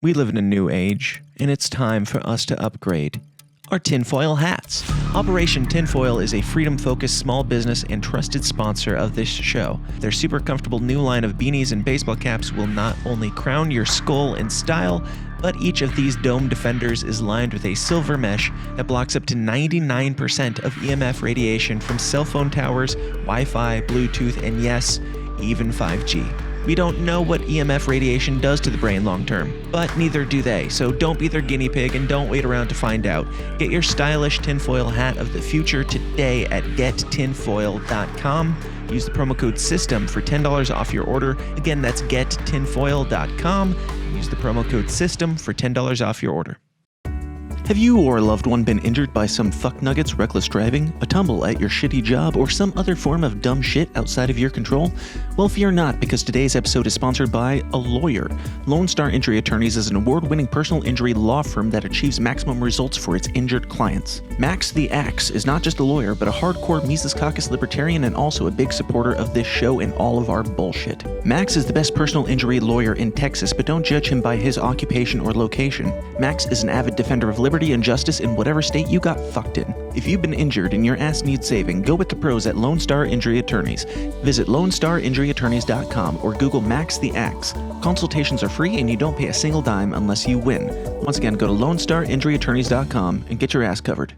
We live in a new age, and it's time for us to upgrade our tinfoil hats. Operation Tinfoil is a freedom-focused small business and trusted sponsor of this show. Their super comfortable new line of beanies and baseball caps will not only crown your skull in style, but each of these dome defenders is lined with a silver mesh that blocks up to 99% of EMF radiation from cell phone towers, Wi-Fi, Bluetooth, and yes, even 5G. We don't know what EMF radiation does to the brain long term, but neither do they, so don't be their guinea pig and don't wait around to find out. Get your stylish tinfoil hat of the future today at gettinfoil.com. Use the promo code SYSTEM for $10 off your order. Again, that's gettinfoil.com. Use the promo code SYSTEM for $10 off your order. Have you or a loved one been injured by some fuck nuggets, reckless driving, a tumble at your shitty job, or some other form of dumb shit outside of your control? Well, fear not, because today's episode is sponsored by a lawyer. Lone Star Injury Attorneys is an award-winning personal injury law firm that achieves maximum results for its injured clients. Max the Axe is not just a lawyer, but a hardcore Mises Caucus libertarian and also a big supporter of this show and all of our bullshit. Max is the best personal injury lawyer in Texas, but don't judge him by his occupation or location. Max is an avid defender of liberty and justice in whatever state you got fucked in. If you've been injured and your ass needs saving, go with the pros at Lone Star Injury Attorneys. Visit LoneStarInjuryAttorneys.com or Google Max the Axe. Consultations are free and you don't pay a single dime unless you win. Once again, go to LoneStarInjuryAttorneys.com and get your ass covered.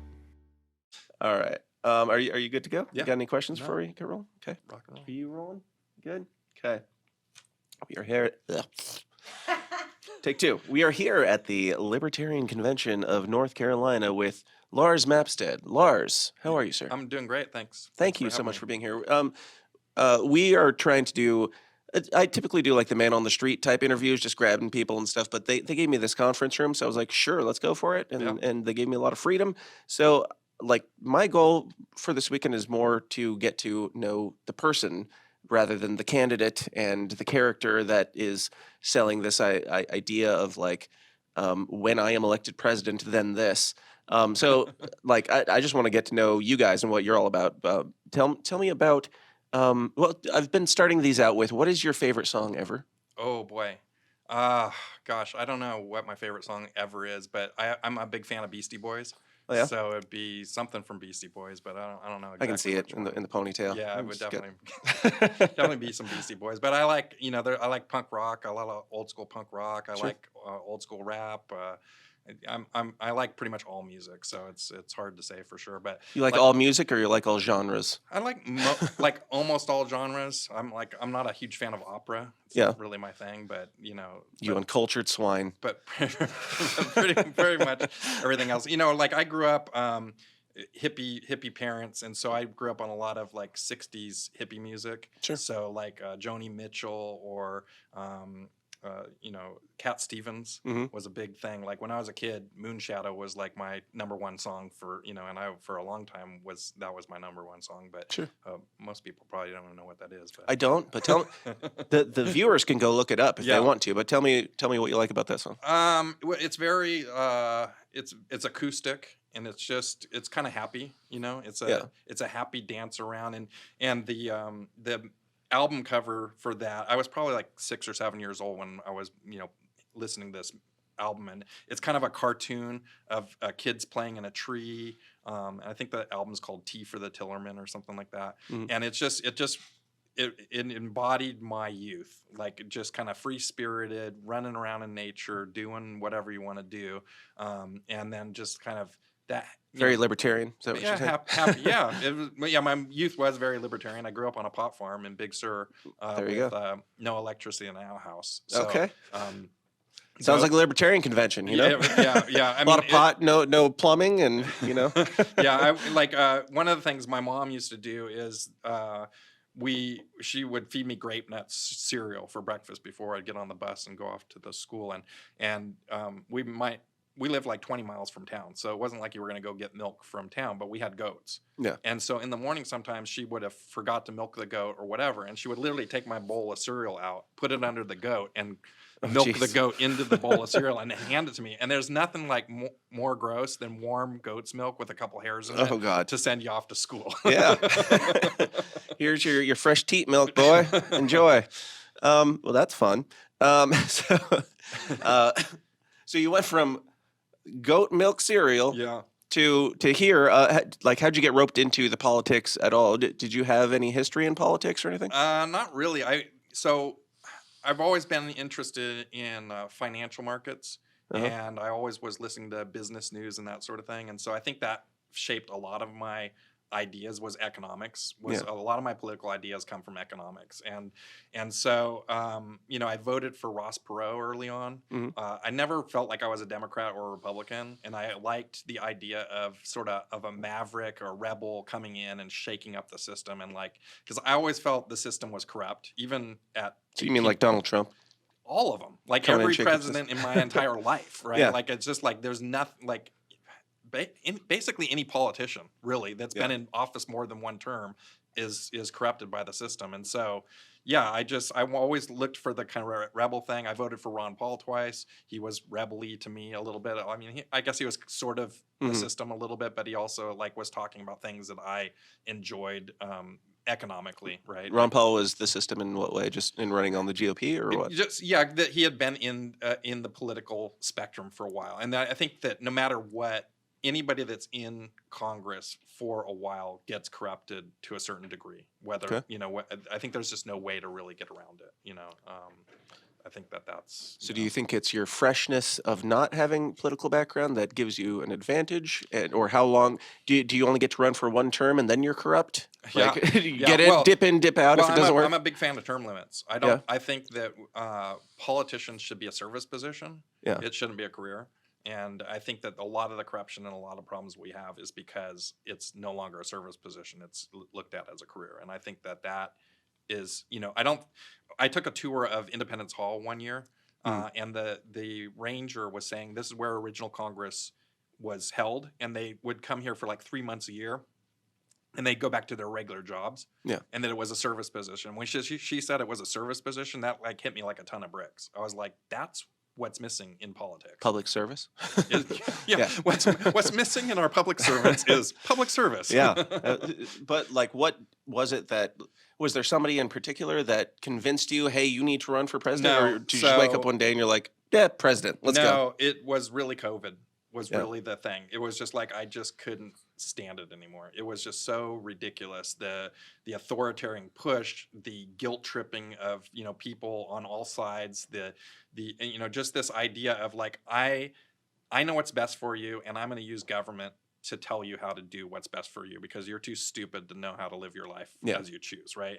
All right. Are you good to go? Yeah. You got any questions before we get rolling? Okay. Rock and roll. Are you rolling? Good? Okay. We are here. Take two. We are here at the Libertarian Convention of North Carolina with Lars Mapstead. Lars, how are you, sir? I'm doing great, thanks. Thank you so much for being here. We are trying to do, I typically do like the man on the street type interviews, just grabbing people and stuff, but they gave me this conference room, so I was like, sure, let's go for it. And they gave me a lot of freedom. So like my goal for this weekend is more to get to know the person rather than the candidate and the character that is selling this idea of like, when I am elected president, then this. So like, I just want to get to know you guys and what you're all about. Tell me about, well, I've been starting these out with, what is your favorite song ever? Oh, boy. Gosh, I don't know what my favorite song ever is, but I'm a big fan of Beastie Boys. Oh, yeah? So it'd be something from Beastie Boys, but I don't know exactly. I can see it in the ponytail. Yeah, it would definitely be some Beastie Boys. But I like, I like punk rock. I love old school punk rock. I like old school rap. I like pretty much all music, so it's hard to say for sure. But you like all music, or you like all genres? I like like almost all genres. I'm not a huge fan of opera. It's not really my thing, but you uncultured swine. But very much everything else. Like I grew up hippie parents, and so I grew up on a lot of like '60s hippie music. Sure. So like Joni Mitchell or Cat Stevens was a big thing. Like when I was a kid, Moonshadow was like my number one song for, and I for a long time that was my number one song. But sure. Most people probably don't know what that is. But. I don't. But tell the viewers can go look it up if they want to. But tell me what you like about that song. It's very it's acoustic. And it's kind of happy, It's a happy dance around, and the album cover for that, I was probably like 6 or 7 years old when I was listening to this album, and it's kind of a cartoon of kids playing in a tree. And I think the album's called Tea for the Tillerman or something like that. And it embodied my youth, like just kind of free spirited, running around in nature, doing whatever you want to do, and then just kind of. That very libertarian. Is that what you're saying? Happy. Yeah, my youth was very libertarian. I grew up on a pot farm in Big Sur with no electricity in our house. So, okay. Sounds like a libertarian convention, Yeah. A lot of pot, no plumbing, and Yeah, one of the things my mom used to do is she would feed me grape nuts cereal for breakfast before I'd get on the bus and go off to the school, and we lived like 20 miles from town, so it wasn't like you were going to go get milk from town, but we had goats. Yeah. And so in the morning, sometimes she would have forgot to milk the goat or whatever, and she would literally take my bowl of cereal out, put it under the goat, and milk the goat into the bowl of cereal and hand it to me. And there's nothing like more gross than warm goat's milk with a couple hairs in it to send you off to school. Yeah. Here's your fresh teat milk, boy. Enjoy. Well, that's fun. So you went from goat milk cereal Yeah. to here. Like, how'd you get roped into the politics at all? Did you have any history in politics or anything? Not really. I've always been interested in financial markets, and I always was listening to business news and that sort of thing. And so I think that shaped a lot of my ideas was economics. A lot of my political ideas come from economics, and so I voted for Ross Perot early on. I never felt like I was a Democrat or a Republican, and I liked the idea of sort of a maverick or a rebel coming in and shaking up the system, and because I always felt the system was corrupt, even at. So you mean like Donald Trump? All of them, like Coming every and shaking up the president in my entire life, right? Yeah. Like it's just like there's nothing like. Basically any politician really that's been in office more than one term is corrupted by the system. And so I always looked for the kind of rebel thing. I voted for Ron Paul twice. He was rebel-y to me a little bit. I mean, I guess he was sort of the system a little bit, but he also was talking about things that I enjoyed economically, right? Ron Paul was the system in what way? Just in running on the GOP or what? That he had been in the political spectrum for a while. And I think that no matter what, anybody that's in Congress for a while gets corrupted to a certain degree. Whether I think there's just no way to really get around it. I think that's. So, do you think it's your freshness of not having political background that gives you an advantage, or how long do you only get to run for one term and then you're corrupt? Yeah, get in, dip in, dip out. If it doesn't work, I'm a big fan of term limits. I don't. I think that politicians should be a service position. Yeah, it shouldn't be a career. And I think that a lot of the corruption and a lot of problems we have is because it's no longer a service position. It's looked at as a career. And I think that is, I took a tour of Independence Hall one year, and the ranger was saying this is where original Congress was held, and they would come here for 3 months a year, and they'd go back to their regular jobs. Yeah. And that it was a service position. When she said it was a service position, that hit me like a ton of bricks. I was like, that's what's missing in politics. Public service. What's missing in our public servants is public service. Yeah. But what was it that was there somebody in particular that convinced you, hey, you need to run for president? No, or did you just wake up one day and you're like, yeah, president, let's go? No, it was really COVID was really the thing. It was just I just couldn't stand it anymore. It was just so ridiculous. The authoritarian push, the guilt tripping of people on all sides, the just this idea of I know what's best for you, and I'm going to use government to tell you how to do what's best for you because you're too stupid to know how to live your life as you choose, right?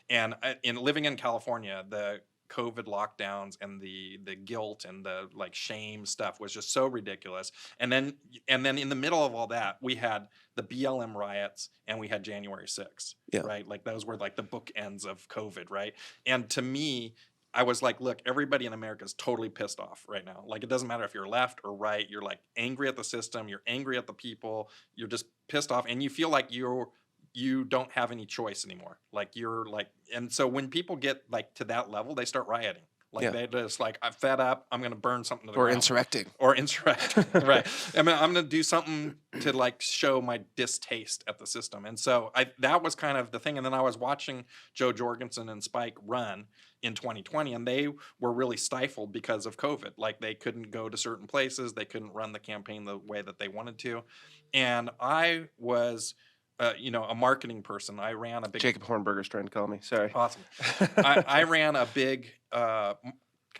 And in living in California, the COVID lockdowns and the guilt and the shame stuff was just so ridiculous. And then in the middle of all that, we had the BLM riots and we had January 6th, right? Those were the bookends of COVID, right? And to me, I was like, look, everybody in America is totally pissed off right now. It doesn't matter if you're left or right. You're angry at the system. You're angry at the people. You're just pissed off. And you feel like you don't have any choice anymore. And so when people get to that level, they start rioting. They just I'm fed up. I'm going to burn something to the ground. Or insurrecting. Right. I'm going to do something to show my distaste at the system. And so that was kind of the thing. And then I was watching Joe Jorgensen and Spike run in 2020, and they were really stifled because of COVID. They couldn't go to certain places. They couldn't run the campaign the way that they wanted to. And I was a marketing person. I ran a big... Jacob Hornberger's trying to call me. Sorry. Awesome. I ran a big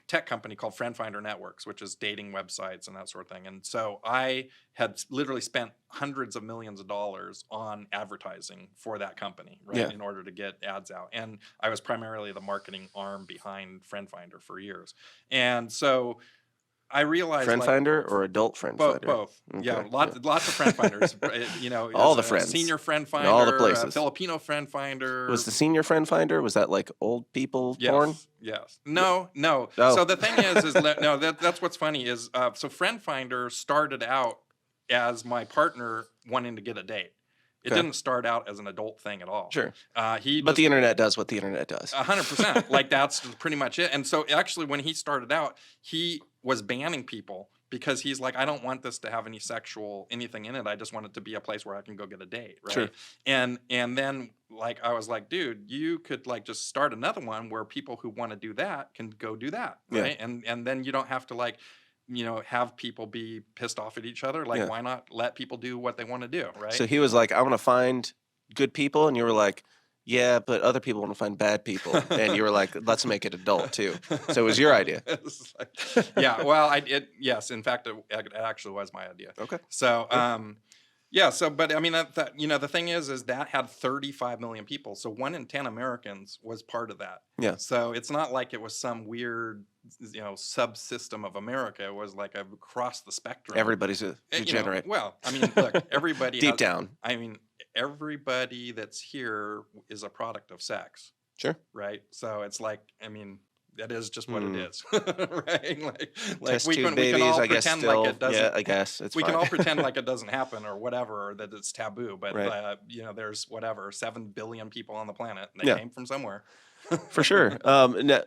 tech company called Friend Finder Networks, which is dating websites and that sort of thing. And so I had literally spent hundreds of millions of dollars on advertising for that company, right, in order to get ads out. And I was primarily the marketing arm behind Friend Finder for years. And so I realized Friend Finder or adult Friend Finder? Both. Okay. Yeah, lots of Friend Finders. All the friends. Senior Friend Finder. In all the places. Filipino Friend Finder. Was the Senior Friend Finder? Was that old people porn? Yes. No. Oh. So the thing is that's what's funny is so Friend Finder started out as my partner wanting to get a date. It didn't start out as an adult thing at all. Sure. But the internet does what the internet does. 100%. That's pretty much it. And so actually when he started out, he was banning people because he's I don't want this to have any sexual anything in it. I just want it to be a place where I can go get a date. Right. Sure. And then I was like, dude, you could just start another one where people who want to do that can go do that. Right. Yeah. And then you don't have to have people be pissed off at each other. Like, Yeah. why not let people do what they want to do, right? So he was like, I want to find good people. And you were like, yeah, but other people want to find bad people. And you were like, let's make it adult too. So it was your idea. It's like, yeah, well, yes, in fact, it actually was my idea. Okay. So, yeah, so, but I mean, the thing is that had 35 million people. So 1 in 10 Americans was part of that. Yeah. So it's not like it was some weird, subsystem of America. It was like across the spectrum. Everybody's a degenerate. Well, I mean, look, everybody Deep down. I mean, everybody that's here is a product of sex. Sure. Right. So it's like, I mean, that is just what it is, right? Like Test we tube can babies, all I guess, pretend still, like it doesn't. yeah, I guess it's we fine. can all pretend like it doesn't happen or whatever, or that it's taboo. But Right. there's 7 billion people on the planet. And they came from somewhere. For sure. Now,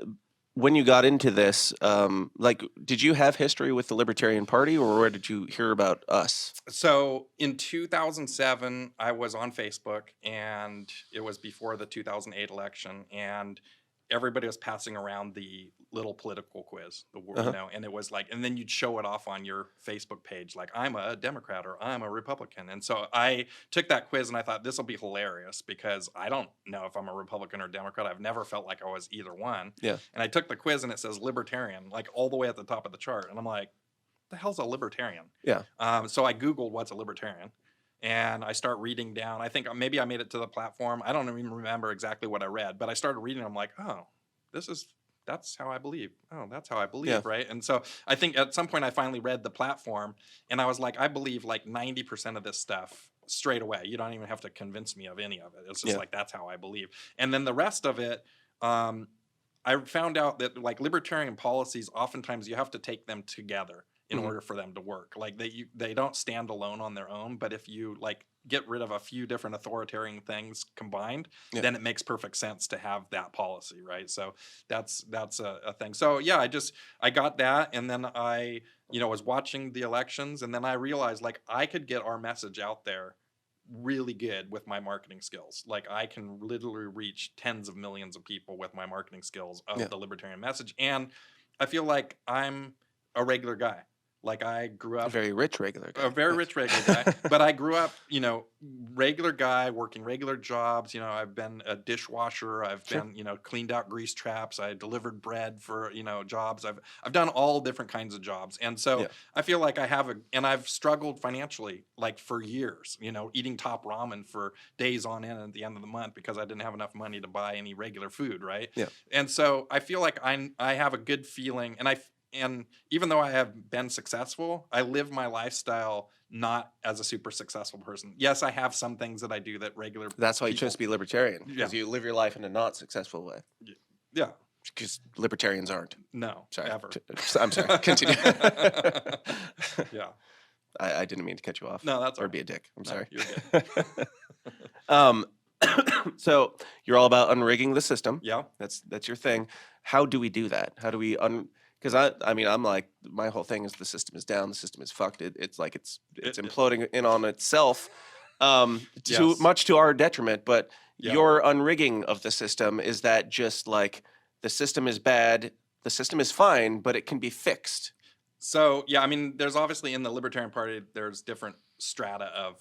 when you got into this, did you have history with the Libertarian Party, or where did you hear about us? So in 2007, I was on Facebook, and it was before the 2008 election, and everybody was passing around the little political quiz, and it was like, and then you'd show it off on your Facebook page, like, I'm a Democrat or I'm a Republican. And so I took that quiz and I thought, this will be hilarious because I don't know if I'm a Republican or Democrat. I've never felt like I was either one. Yeah. And I took the quiz and it says Libertarian, like all the way at the top of the chart. And I'm like, the hell's a Libertarian? Yeah. So I Googled what's a Libertarian. And I start reading down. I think maybe I made it to the platform. I don't even remember exactly what I read, but I started reading. I'm like, oh, that's how I believe. Oh, that's how I believe, Yeah. right? And so I think at some point I finally read the platform, and I was like, I believe like 90% of this stuff straight away. You don't even have to convince me of any of it. It's just like, that's how I believe. And then the rest of it, I found out that like libertarian policies, oftentimes you have to take them together in order for them to work. Like they don't stand alone on their own, but if you like get rid of a few different authoritarian things combined, then it makes perfect sense to have that policy, right? So that's a thing. So yeah, I got that, and then I was watching the elections, and then I realized like I could get our message out there really good with my marketing skills. Like I can literally reach tens of millions of people with my marketing skills of the libertarian message, and I feel like I'm a regular guy. Like I grew up A very rich regular guy. a very rich regular guy, but I grew up, regular guy working regular jobs. I've been a dishwasher. I've been, cleaned out grease traps. I delivered bread for, jobs. I've done all different kinds of jobs. And so I feel like and I've struggled financially like for years, eating top ramen for days on end at the end of the month because I didn't have enough money to buy any regular food. Right. Yeah. And so I feel like I have a good feeling, and even though I have been successful, I live my lifestyle not as a super successful person. Yes, I have some things that I do that regular That's why you people- chose to be libertarian, because you live your life in a not successful way. Yeah. Because libertarians aren't. No. Sorry. Ever. I'm sorry. Continue. Yeah. I didn't mean to cut you off. No, that's all or be a dick. I'm No, sorry. you're good. So you're all about unrigging the system. Yeah. That's your thing. How do we do that? How do we because I mean, I'm like, my whole thing is the system is down, the system is fucked. It's like it's imploding in on itself, much to our detriment. But your unrigging of the system, is that just like the system is bad, the system is fine, but it can be fixed? So yeah, I mean, there's obviously in the Libertarian Party, there's different strata of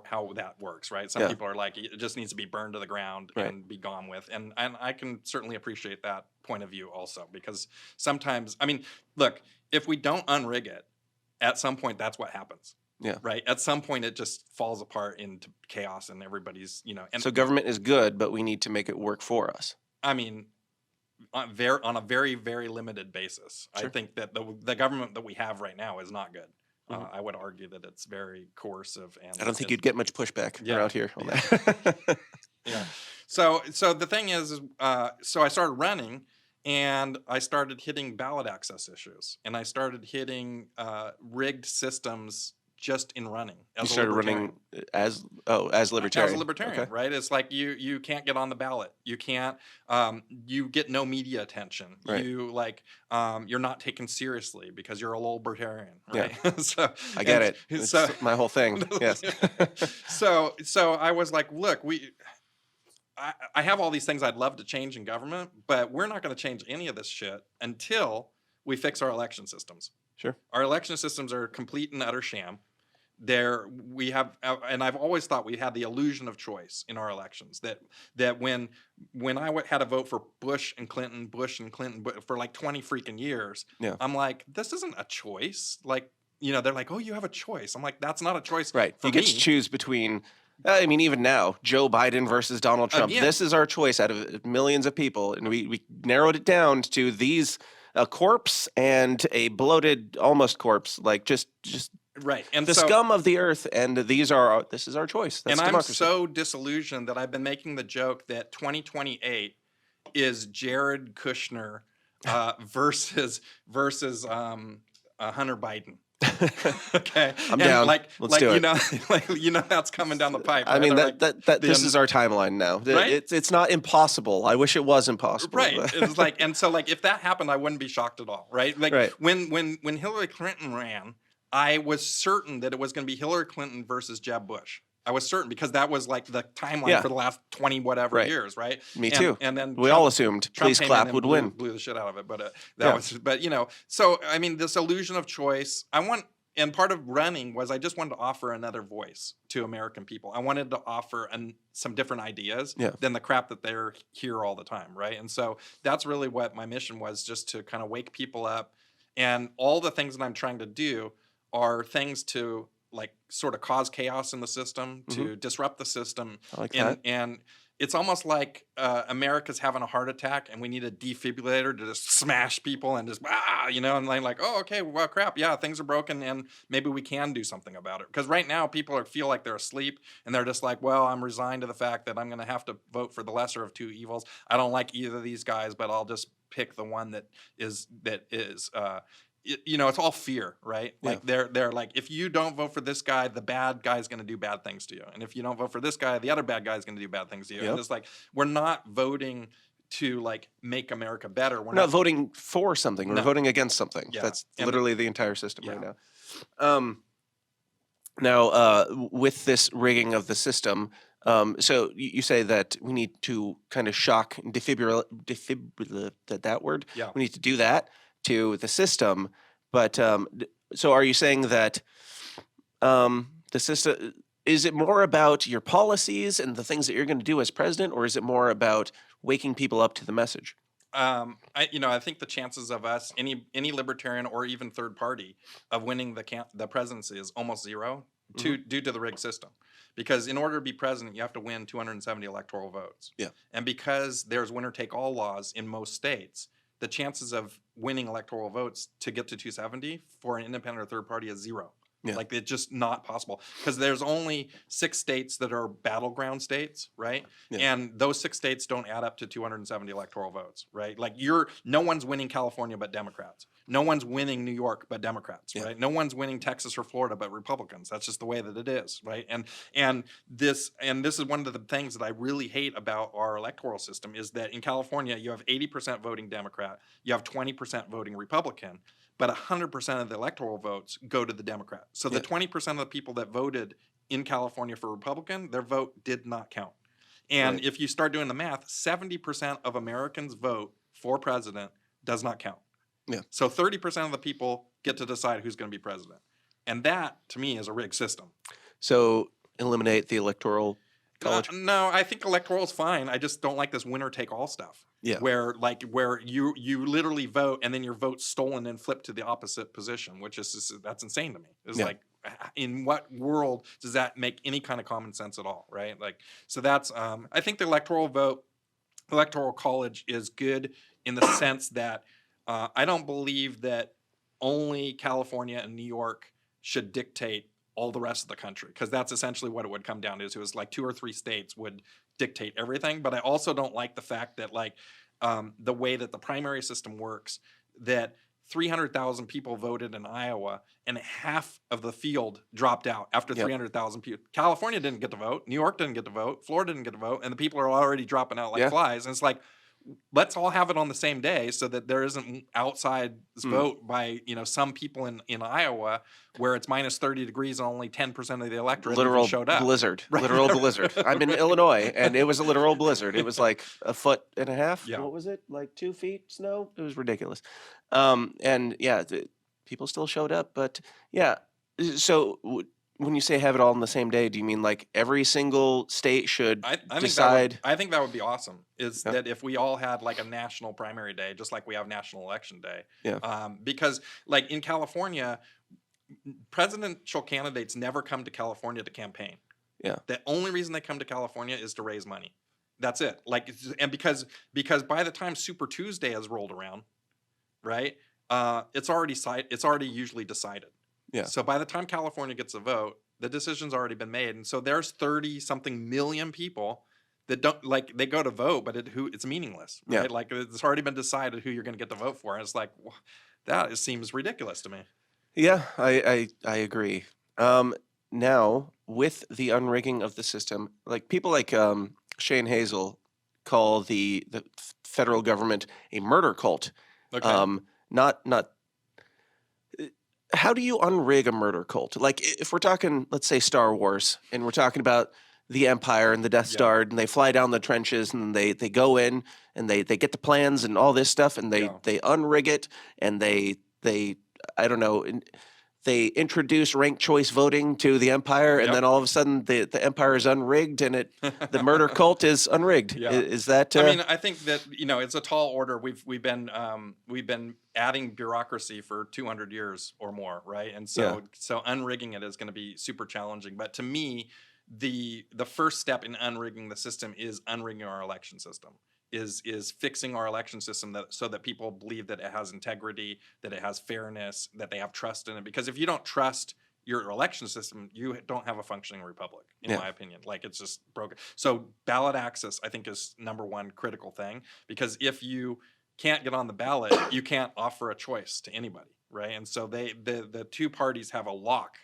how that works, right? Some people are like, it just needs to be burned to the ground and be gone with, and I can certainly appreciate that point of view also, because sometimes, I mean, look, if we don't unrig it, at some point that's what happens. Yeah. Right. At some point, it just falls apart into chaos, and everybody's, And so government is good, but we need to make it work for us. I mean, on a very, very limited basis. Sure. I think that the government that we have right now is not good. I would argue that it's very coercive, and I don't think you'd get much pushback around here on that. Yeah. So the thing is, so I started running, and I started hitting ballot access issues, and I started hitting rigged systems just in running. You started running as libertarian. As a libertarian, right? It's like you can't get on the ballot. You can't. You get no media attention. Right. You you're not taken seriously because you're a libertarian, right? Yeah. So I get it. It's my whole thing. Yes. So I was like, look, I have all these things I'd love to change in government, but we're not going to change any of this shit until we fix our election systems. Sure. Our election systems are a complete and utter sham. We have, and I've always thought we had the illusion of choice in our elections. That when I had to vote for Bush and Clinton for like 20 freaking years, I'm like, this isn't a choice. Like, they're like, oh, you have a choice. I'm like, that's not a choice. Right. For you get me. to choose between. I mean, even now, Joe Biden versus Donald Trump. Again. This is our choice out of millions of people, and we narrowed it down to these: a corpse and a bloated, almost corpse, like just right. And the scum of the earth. And this is our choice. That's and democracy. I'm so disillusioned that I've been making the joke that 2028 is Jared Kushner versus Hunter Biden. Okay, I'm down. Let's do it. That's coming down the pipe. I mean, right? this is our timeline now. Right? It's not impossible. I wish it was impossible. Right. It's like, and so like if that happened, I wouldn't be shocked at all. Right. Like when Hillary Clinton ran, I was certain that it was going to be Hillary Clinton versus Jeb Bush. I was certain because that was like the timeline for the last 20 whatever years, right? Me too. And then we all assumed Please Clap would win. Blew the shit out of it, but so I mean, this illusion of choice. And part of running was I just wanted to offer another voice to American people. I wanted to offer some different ideas than the crap that they're hear all the time, right? And so that's really what my mission was, just to kind of wake people up. And all the things that I'm trying to do are things to like sort of cause chaos in the system, to disrupt the system. I like that. And it's almost like America's having a heart attack and we need a defibrillator to just smash people and just, and I'm like, oh, okay, well, crap. Yeah, things are broken and maybe we can do something about it. Because right now people feel like they're asleep and they're just like, well, I'm resigned to the fact that I'm going to have to vote for the lesser of two evils. I don't like either of these guys, but I'll just pick the one that is it's all fear, right? Like they're like, if you don't vote for this guy, the bad guy's going to do bad things to you. And if you don't vote for this guy, the other bad guy's going to do bad things to you. And it's like, we're not voting to like make America better. We're not voting for something. We're voting against something. Yeah. That's literally the entire system right now. Now, with this rigging of the system, so you say that we need to kind of shock and defibrillate that word. Yeah. We need to do that to the system, but so are you saying that the system, is it more about your policies and the things that you're going to do as president, or is it more about waking people up to the message? I think the chances of us, any libertarian or even third party, of winning the presidency is almost zero due to the rigged system. Because in order to be president, you have to win 270 electoral votes. Yeah. And because there's winner-take-all laws in most states, the chances of winning electoral votes to get to 270 for an independent or third party is zero. Yeah. Like, it's just not possible because there's only 6 states that are battleground states, right? Yeah. And those 6 states don't add up to 270 electoral votes, right? Like, no one's winning California but Democrats. No one's winning New York but Democrats, right? No one's winning Texas or Florida but Republicans. That's just the way that it is, right? And this is one of the things that I really hate about our electoral system is that in California you have 80% voting Democrat, you have 20% voting Republican, but 100% of the electoral votes go to the Democrat. So the 20% of the people that voted in California for Republican, their vote did not count. And if you start doing the math, 70% of Americans vote for president does not count. Yeah. So 30% of the people get to decide who's going to be president. And that, to me, is a rigged system. So eliminate the electoral college? No, I think electoral is fine. I just don't like this winner-take-all stuff. Yeah. Where you literally vote and then your vote's stolen and flipped to the opposite position, which is that's insane to me. It's like, in what world does that make any kind of common sense at all, right? Like, so that's I think the electoral college is good in the sense that I don't believe that only California and New York should dictate all the rest of the country, because that's essentially what it would come down to. It was like 2 or 3 states would dictate everything. But I also don't like the fact that the way that the primary system works, that 300,000 people voted in Iowa and half of the field dropped out after 300,000 people. California didn't get to vote. New York didn't get to vote. Florida didn't get to vote. And the people are already dropping out like flies. And it's like, let's all have it on the same day so that there isn't outside vote by some people in Iowa where it's minus 30 degrees and only 10% of the electorate literal showed up. Blizzard. Right. Literal blizzard. I'm in Illinois, and it was a literal blizzard. It was like 1.5 feet. Yeah. What was it? Like 2 feet snow? It was ridiculous. people still showed up. But yeah, so when you say have it all on the same day, do you mean like every single state should decide? I think that would be awesome. Is that if we all had like a national primary day, just like we have National Election Day? Yeah. Because like in California, presidential candidates never come to California to campaign. Yeah. The only reason they come to California is to raise money. That's it. Like, and because by the time Super Tuesday has rolled around, right? It's already usually decided. Yeah. So by the time California gets a vote, the decision's already been made, and so there's 30-something million people that don't like they go to vote, but it's meaningsless, right? Yeah. Like it's already been decided who you're going to get to vote for, and it's like that seems ridiculous to me. Yeah, I agree. Now with the unrigging of the system, like people like Shane Hazel call the federal government a murder cult. Okay. Not. How do you unrig a murder cult? Like if we're talking, let's say Star Wars, and we're talking about the Empire and the Death Star, and they fly down the trenches, and they go in, and they get the plans and all this stuff, and they unrig it, and they I don't know. They introduce ranked choice voting to the Empire, and then all of a sudden the Empire is unrigged, and the murder cult is unrigged. Yeah. Is that? I mean, I think that it's a tall order. We've been adding bureaucracy for 200 years or more, right? And so unrigging it is going to be super challenging. But to me, the first step in unrigging the system is unrigging our election system. Is fixing our election system so that people believe that it has integrity, that it has fairness, that they have trust in it. Because if you don't trust your election system, you don't have a functioning republic, in my opinion. Like it's just broken. So ballot access, I think, is number one critical thing. Because if you can't get on the ballot, you can't offer a choice to anybody, right? And so the two parties have a lock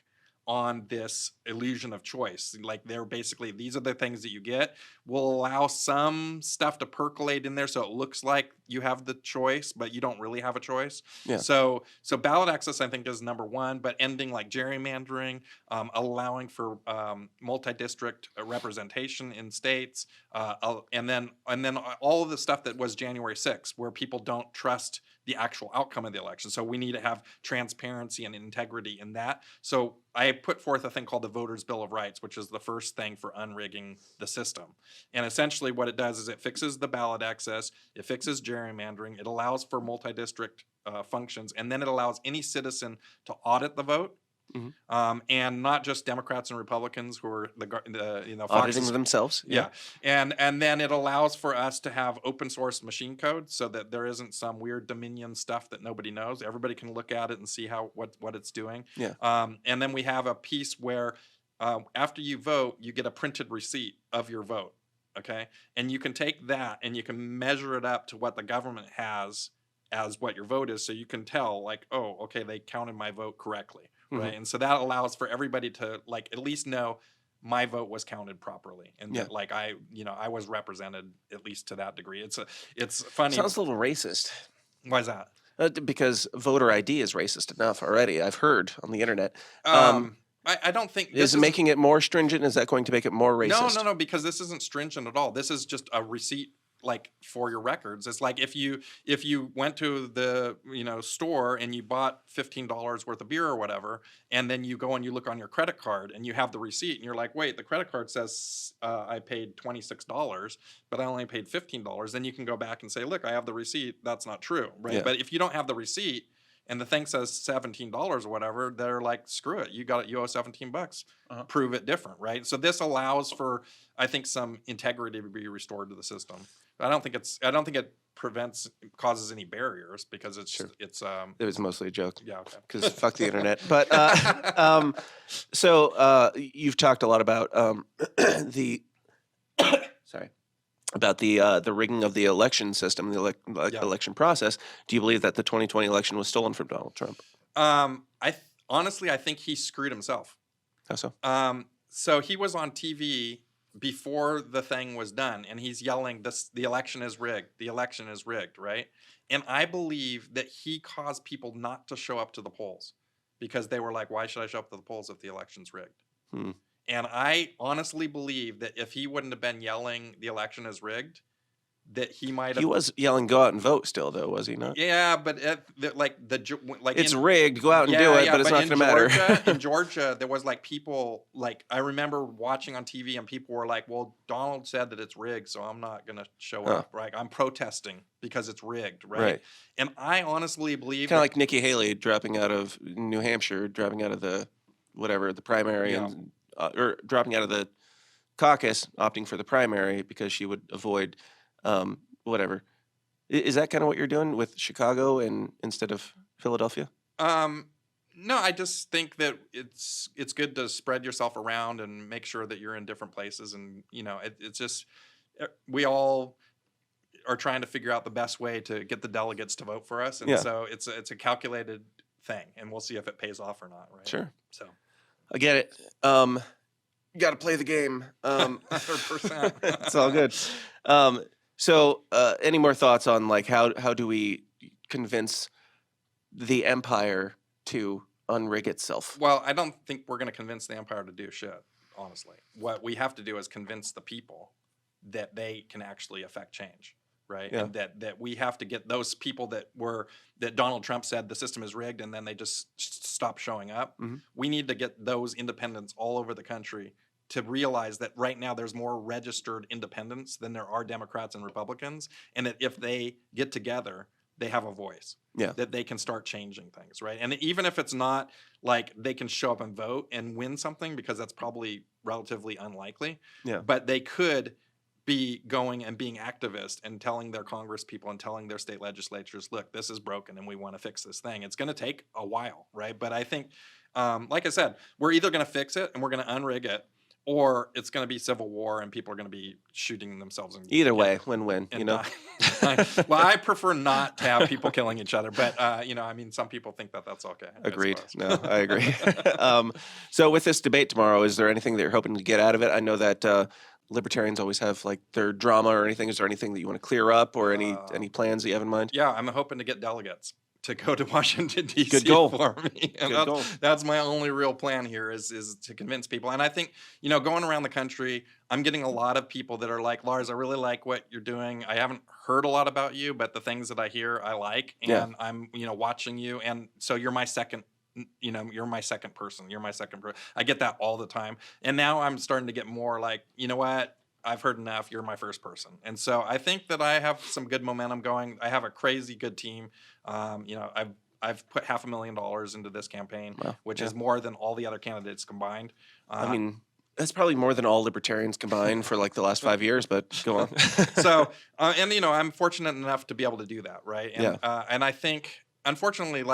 on this illusion of choice. Like they're basically, these are the things that you get. We'll allow some stuff to percolate in there so it looks like you have the choice, but you don't really have a choice. Yeah. So ballot access, I think, is number one, but ending like gerrymandering, allowing for multi-district representation in states, and then all of the stuff that was January 6th, where people don't trust the actual outcome of the election. So we need to have transparency and integrity in that. So I put forth a thing called the Voters' Bill of Rights, which is the first thing for unrigging the system. And essentially what it does is it fixes the ballot access, it fixes gerrymandering, it allows for multi-district functions, and then it allows any citizen to audit the vote. Mm-hmm. And not just Democrats and Republicans who are auditing themselves. Yeah. And then it allows for us to have open source machine code so that there isn't some weird Dominion stuff that nobody knows. Everybody can look at it and see what it's doing. Yeah. And then we have a piece where after you vote, you get a printed receipt of your vote. Okay. And you can take that and you can measure it up to what the government has as what your vote is. So you can tell like, oh, okay, they counted my vote correctly. Right. And so that allows for everybody to like at least know my vote was counted properly and that like I was represented at least to that degree. It's funny. Sounds a little racist. Why is that? Because voter ID is racist enough already. I've heard on the internet. I don't think is making it more stringent. Is that going to make it more racist? No, because this isn't stringent at all. This is just a receipt like for your records. It's like if you went to the store and you bought $15 worth of beer or whatever, and then you go and you look on your credit card and you have the receipt and you're like, wait, the credit card says I paid $26, but I only paid $15. Then you can go back and say, look, I have the receipt. That's not true, right? Yeah. But if you don't have the receipt and the thing says $17 or whatever, they're like, screw it, you owe $17. Uh-huh. Prove it different, right? So this allows for, I think, some integrity to be restored to the system. I don't think it causes any barriers because it's it was mostly a joke. Yeah, okay. Because fuck the internet. But so you've talked a lot about the rigging of the election system, the election process. Do you believe that the 2020 election was stolen from Donald Trump? Honestly, I think he screwed himself. How so? So he was on TV before the thing was done, and he's yelling, the election is rigged. The election is rigged, right? And I believe that he caused people not to show up to the polls because they were like, why should I show up to the polls if the election's rigged? And I honestly believe that if he wouldn't have been yelling the election is rigged, that he might have. He was yelling, "Go out and vote!" Still, though, was he not? Yeah, but It's rigged. Go out and do it, but it's not going to matter. In Georgia, there was like people like I remember watching on TV, and people were like, "Well, Donald said that it's rigged, so I'm not going to show up." Right? I'm protesting because it's rigged. Right? And I honestly believe kind of like Nikki Haley dropping out of New Hampshire, dropping out of the primary, and or dropping out of the caucus, opting for the primary because she would avoid whatever. Is that kind of what you're doing with Chicago and instead of Philadelphia? No, I just think that it's good to spread yourself around and make sure that you're in different places, and it's just we all are trying to figure out the best way to get the delegates to vote for us, and so it's a calculated thing, and we'll see if it pays off or not. Right? Sure. So I get it. You got to play the game. 100%. It's all good. So, any more thoughts on like how do we convince the empire to unrig itself? Well, I don't think we're going to convince the empire to do shit. Honestly, what we have to do is convince the people that they can actually affect change, right? Yeah. And that we have to get those people that Donald Trump said the system is rigged, and then they just stop showing up. Mm-hmm. We need to get those independents all over the country to realize that right now there's more registered independents than there are Democrats and Republicans, and that if they get together, they have a voice. Yeah. That they can start changing things, right? And even if it's not like they can show up and vote and win something, because that's probably relatively unlikely, but they could be going and being activists and telling their Congress people and telling their state legislatures, look, this is broken and we want to fix this thing. It's going to take a while, right? But I think, like I said, we're either going to fix it and we're going to unrig it, or it's going to be civil war and people are going to be shooting themselves. Either way, win-win, Well, I prefer not to have people killing each other, but, I mean, some people think that that's okay. Agreed. No, I agree. So with this debate tomorrow, is there anything that you're hoping to get out of it? I know that Libertarians always have like their drama or anything. Is there anything that you want to clear up or any plans that you have in mind? Yeah, I'm hoping to get delegates to go to Washington, D.C. Good goal. for me. And that's my only real plan here is to convince people. And I think, going around the country, I'm getting a lot of people that are like, Lars, I really like what you're doing. I haven't heard a lot about you, but the things that I hear, I like. And I'm, watching you. And so you're my second person. You're my second person. I get that all the time. And now I'm starting to get more like, you know what? I've heard enough. You're my first person. And so I think that I have some good momentum going. I have a crazy good team. I've put $500,000 into this campaign, which is more than all the other candidates combined. I mean, that's probably more than all Libertarians combined for like the last 5 years, but go on. So, I'm fortunate enough to be able to do that. Right. And, and I think, unfortunately,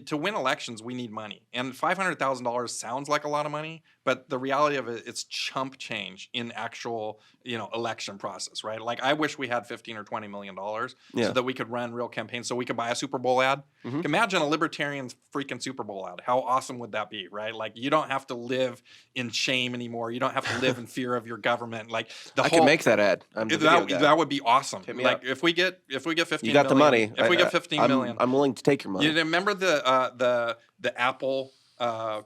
to win elections, we need money. And $500,000 sounds like a lot of money, but the reality of it, it's chump change in actual, election process, right? Like, I wish we had $15 or $20 million so that we could run real campaigns, so we could buy a Super Bowl ad. Mm-hmm. Imagine a Libertarian freaking Super Bowl ad. How awesome would that be, right? Like, you don't have to live in shame anymore. You don't have to live in fear of your government. Like, I can make that ad. That would be awesome. Like, if we get 15 you got the money. If we get 15 million. I'm willing to take your money. You remember the Apple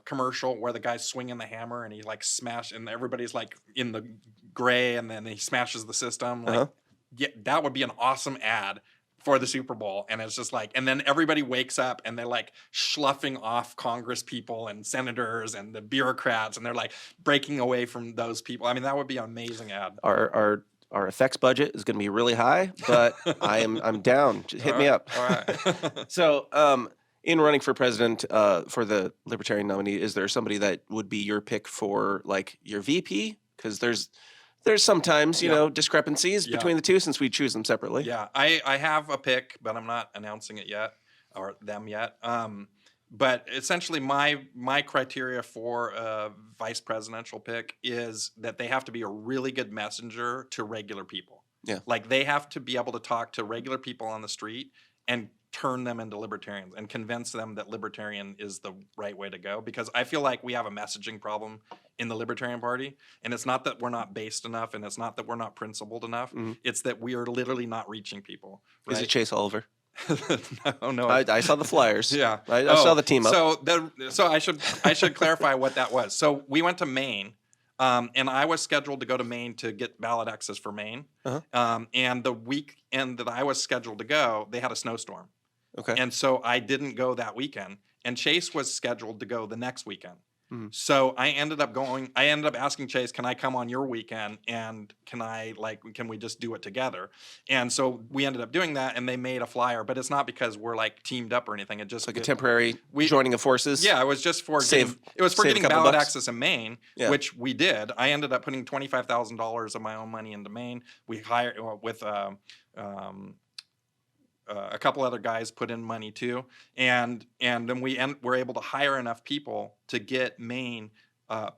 commercial where the guy's swinging the hammer and he like smash and everybody's like in the gray and then he smashes the system. Like, that would be an awesome ad for the Super Bowl. And it's just like, and then everybody wakes up and they're like sloughing off Congress people and senators and the bureaucrats and they're like breaking away from those people. I mean, that would be an amazing ad. Our effects budget is going to be really high, but I'm down. Just hit me up. All right. So, in running for president for the Libertarian nominee, is there somebody that would be your pick for like your VP? Because there's sometimes discrepancies between the two since we choose them separately. Yeah, I have a pick, but I'm not announcing it yet or them yet. But essentially, my criteria for a vice presidential pick is that they have to be a really good messenger to regular people. Yeah, like they have to be able to talk to regular people on the street and turn them into libertarians and convince them that libertarian is the right way to go. Because I feel like we have a messaging problem in the Libertarian Party, and it's not that we're not based enough, and it's not that we're not principled enough. Mm-hmm. It's that we are literally not reaching people. Right? Is it Chase Oliver? No. I saw the flyers. Yeah, I saw the team up. So I should clarify what that was. So we went to Maine And I was scheduled to go to Maine to get ballot access for Maine. And the weekend that I was scheduled to go, they had a snowstorm. Okay. And so I didn't go that weekend. And Chase was scheduled to go the next weekend. So I ended up asking Chase, can I come on your weekend? And can we just do it together? And so we ended up doing that, and they made a flyer, but it's not because we're like teamed up or anything. It just like a temporary joining of forces. Yeah, it was just for getting ballot access in Maine, which we did. I ended up putting $25,000 of my own money into Maine. We hired with a couple other guys put in money too, and then we're able to hire enough people to get Maine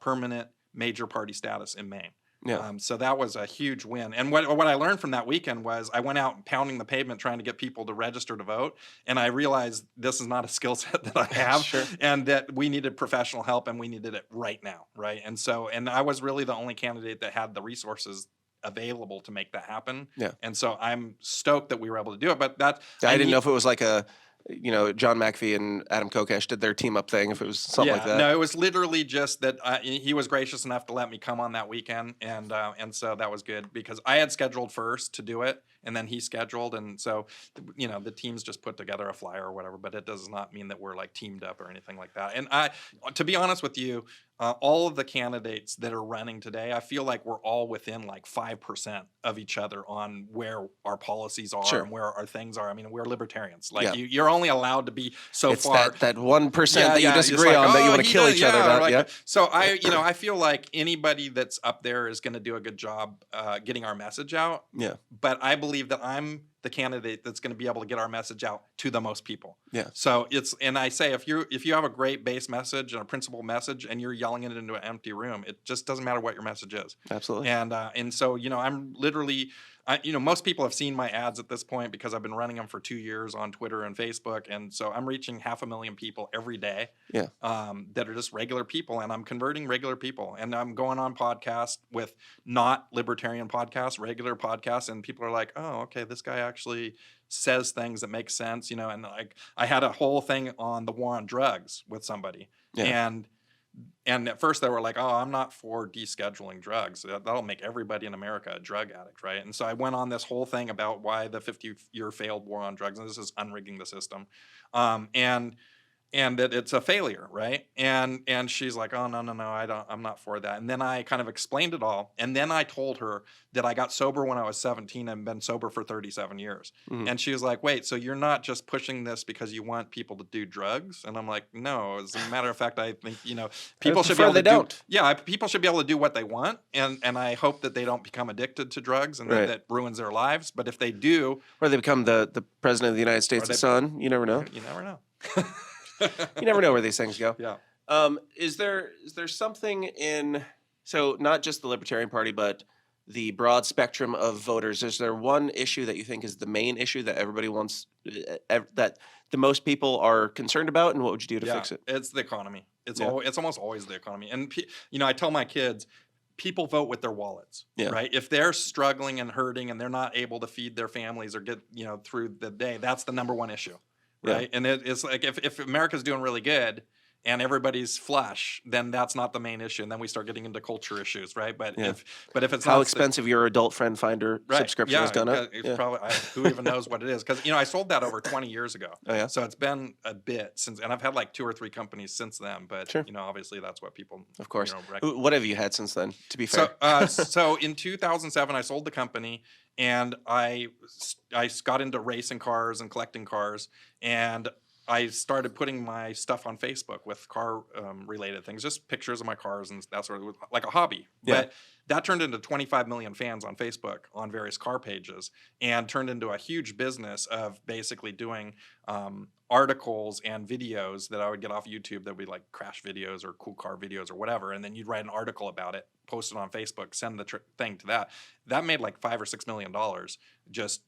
permanent major party status in Maine. Yeah. So that was a huge win. And what I learned from that weekend was I went out pounding the pavement trying to get people to register to vote, and I realized this is not a skill set that I have, and that we needed professional help, and we needed it right now, right? And I was really the only candidate that had the resources available to make that happen. Yeah. And so I'm stoked that we were able to do it. But I didn't know if it was like a, John McAfee and Adam Kokesh did their team up thing, if it was something like that. No, it was literally just that he was gracious enough to let me come on that weekend. And so that was good because I had scheduled first to do it, and then he scheduled. And so, the teams just put together a flyer or whatever, but it does not mean that we're like teamed up or anything like that. And to be honest with you, all of the candidates that are running today, I feel like we're all within like 5% of each other on where our policies are and where our things are. I mean, we're libertarians. Like you're only allowed to be so far. That 1% that you disagree on that you want to kill each other about. So I feel like anybody that's up there is going to do a good job getting our message out. Yeah. But I believe that I'm the candidate that's going to be able to get our message out to the most people. Yeah. So and I say, if you have a great base message and a principal message and you're yelling it into an empty room, it just doesn't matter what your message is. Absolutely. And so, I'm literally, most people have seen my ads at this point because I've been running them for 2 years on Twitter and Facebook. And so I'm reaching 500,000 people every day. Yeah. That are just regular people, and I'm converting regular people, and I'm going on podcasts with not libertarian podcasts, regular podcasts, and people are like, oh, okay, this guy actually says things that make sense, and like I had a whole thing on the war on drugs with somebody, and at first they were like, oh, I'm not for descheduling drugs. That'll make everybody in America a drug addict, right? And so I went on this whole thing about why the 50-year failed war on drugs, and this is unrigging the system, and that it's a failure, right? And she's like, oh, no, I'm not for that. And then I kind of explained it all. And then I told her that I got sober when I was 17 and been sober for 37 years. Mm-hmm. And she was like, wait, so you're not just pushing this because you want people to do drugs? And I'm like, no, as a matter of fact, I think, people should be able to people should be able to do what they want. And I hope that they don't become addicted to drugs and that ruins their lives. But if they do. Or they become the president of the United States' son, you never know. You never know. You never know where these things go. Yeah. Is there something in, so not just the Libertarian Party, but the broad spectrum of voters? Is there one issue that you think is the main issue that everybody wants, that the most people are concerned about, and what would you do to fix it? It's the economy. It's almost always the economy. And I tell my kids, people vote with their wallets, right? If they're struggling and hurting and they're not able to feed their families or get through the day, that's the number one issue. Right. And it's like if America's doing really good and everybody's flush, then that's not the main issue. And then we start getting into culture issues. Right. But if it's how expensive your adult friend finder subscription has gone up. It's probably, who even knows what it is? Because, I sold that over 20 years ago. Oh, yeah. So it's been a bit since, and I've had like 2 or 3 companies since then. But, obviously that's what people, of course. What have you had since then, to be fair? So in 2007, I sold the company. And I got into racing cars and collecting cars, and I started putting my stuff on Facebook with car related things, just pictures of my cars and that sort of, like a hobby. Yeah. But that turned into 25 million fans on Facebook on various car pages, and turned into a huge business of basically doing articles and videos that I would get off YouTube that would be like crash videos or cool car videos or whatever. And then you'd write an article about it, post it on Facebook, send the thing to that. That made like $5 or $6 million just,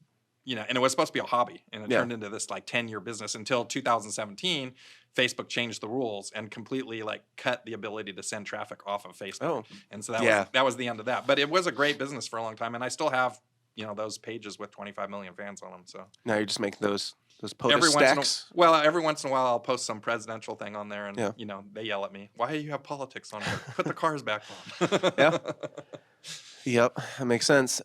and it was supposed to be a hobby, and it turned into this like 10-year business until 2017. Facebook changed the rules and completely like cut the ability to send traffic off of Facebook. Oh. And so that was the end of that. But it was a great business for a long time, and I still have, those pages with 25 million fans on them. So now you're just making those Those POTUS every stacks. every once in a while I'll post some presidential thing on there, and Yeah. you know, they yell at me, "Why do you have politics on here? Put the cars back on." Yeah. Yep, that makes sense.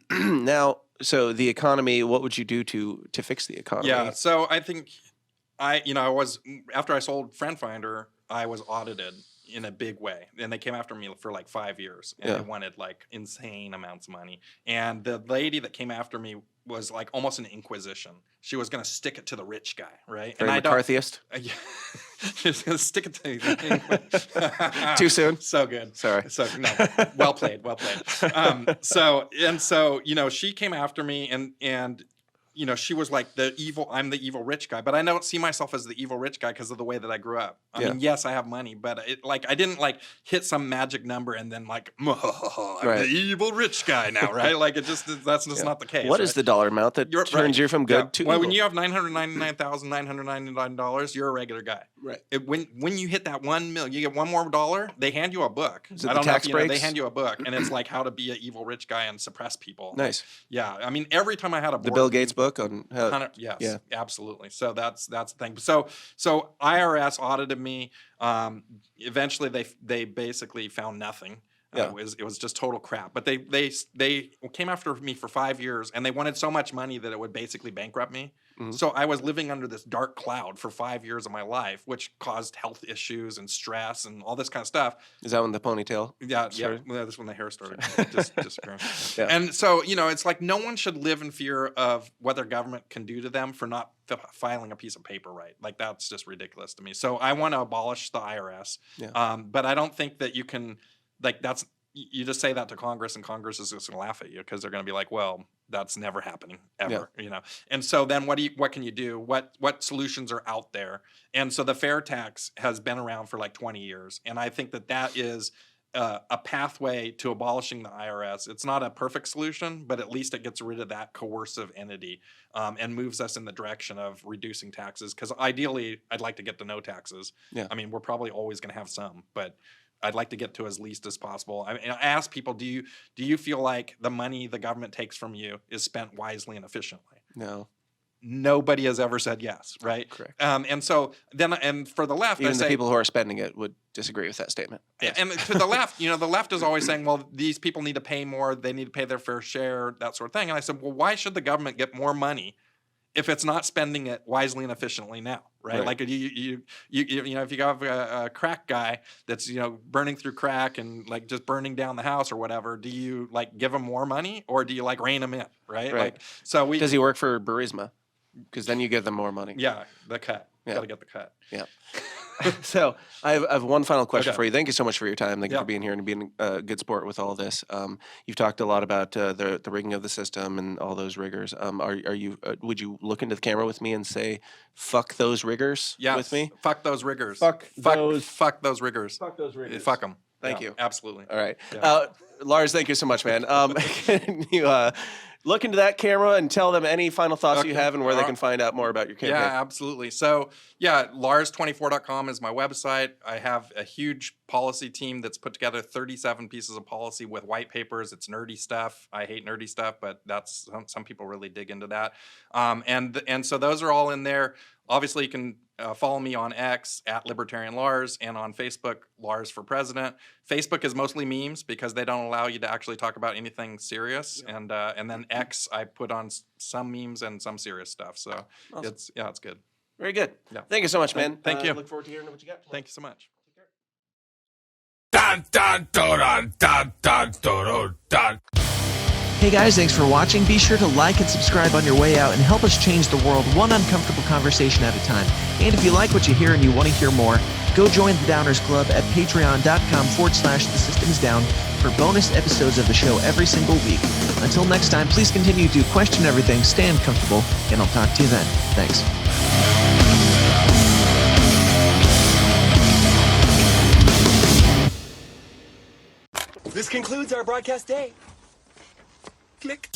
Now, so the economy, what would you do to fix the economy? Yeah, so I think I was, after I sold Friend Finder, I was audited in a big way, and they came after me for like 5 years, and they wanted like insane amounts of money. And the lady that came after me was like almost an inquisition. She was going to stick it to the rich guy, right? Very McCarthyist? Yeah. She was going to stick it to the Too soon? So good. Sorry. So no, well played. So you know, she came after me, and you know, she was like I'm the evil rich guy, but I don't see myself as the evil rich guy because of the way that I grew up. I mean, yes, I have money, but I didn't like hit some magic number and then like, I'm the evil rich guy now, right? Like that's just not the case. What is the dollar amount that turns you from good to evil? Well, when you have $999,999, you're a regular guy. Right. When you hit that $1 million, you get one more dollar, they hand you a book. Is it the tax breaks? They hand you a book, and it's like how to be an evil rich guy and suppress people. Nice. Yeah, I mean, every time I had a board, the Bill Gates book on how. Yes, absolutely. So that's the thing. So IRS audited me. Eventually, they basically found nothing. It was just total crap. But they came after me for 5 years, and they wanted so much money that it would basically bankrupt me. Mm-hmm. So I was living under this dark cloud for 5 years of my life, which caused health issues and stress and all this kind of stuff. Is that when the ponytail? Yeah. Well, that's when the hair started disappearing. And so, you know, it's like no one should live in fear of what their government can do to them for not filing a piece of paper right. Like that's just ridiculous to me. So I want to abolish the IRS. Yeah. But I don't think that you can. Like you just say that to Congress, and Congress is just going to laugh at you because they're going to be like, "Well, that's never happening ever," you know. And so then, what can you do? What solutions are out there? And so the fair tax has been around for like 20 years, and I think that is a pathway to abolishing the IRS. It's not a perfect solution, but at least it gets rid of that coercive entity and moves us in the direction of reducing taxes. Because ideally, I'd like to get to no taxes. Yeah. I mean, we're probably always going to have some, but I'd like to get to as least as possible. I ask people, do you feel like the money the government takes from you is spent wisely and efficiently? No. Nobody has ever said yes, right? Correct. And so then, and for the left, even the people who are spending it would disagree with that statement. Yes. And to the left, you know, the left is always saying, well, these people need to pay more, they need to pay their fair share, that sort of thing. And I said, well, why should the government get more money if it's not spending it wisely and efficiently now, right? Like you know, if you have a crack guy that's, you know, burning through crack and like just burning down the house or whatever, do you like give him more money or do you like rein him in, right? Like so does he work for Burisma? Because then you give them more money. Yeah, the cut. Got to get the cut. Yeah. So I have one final question for you. Thank you so much for your time. Thank you for being here and being a good sport with all this. You've talked a lot about the rigging of the system and all those riggers. Would you look into the camera with me and say, "Fuck those riggers"? Yes. With me? Fuck those riggers. Fuck those riggers. Fuck those riggers. Fuck them. Thank you. Absolutely. All right, Lars. Thank you so much, man. Can you look into that camera and tell them any final thoughts you have and where they can find out more about your campaign? Yeah, absolutely. So, Lars24.com is my website. I have a huge policy team that's put together 37 pieces of policy with white papers. It's nerdy stuff. I hate nerdy stuff, but that's some people really dig into that. And so those are all in there. Obviously, you can follow me on X at Libertarian Lars and on Facebook, Lars for President. Facebook is mostly memes because they don't allow you to actually talk about anything serious. Yeah. And then X, I put on some memes and some serious stuff. So awesome. It's good. Very good. Yeah. Thank you so much, man. Thank you. Look forward to hearing what you got. Thank you so much. Hey guys, thanks for watching. Be sure to like and subscribe on your way out and help us change the world one uncomfortable conversation at a time. And if you like what you hear and you want to hear more, go join the Downers Club at patreon.com/thesystemsdown for bonus episodes of the show every single week. Until next time, please continue to question everything, stay uncomfortable, and I'll talk to you then. Thanks. This concludes our broadcast day. Click.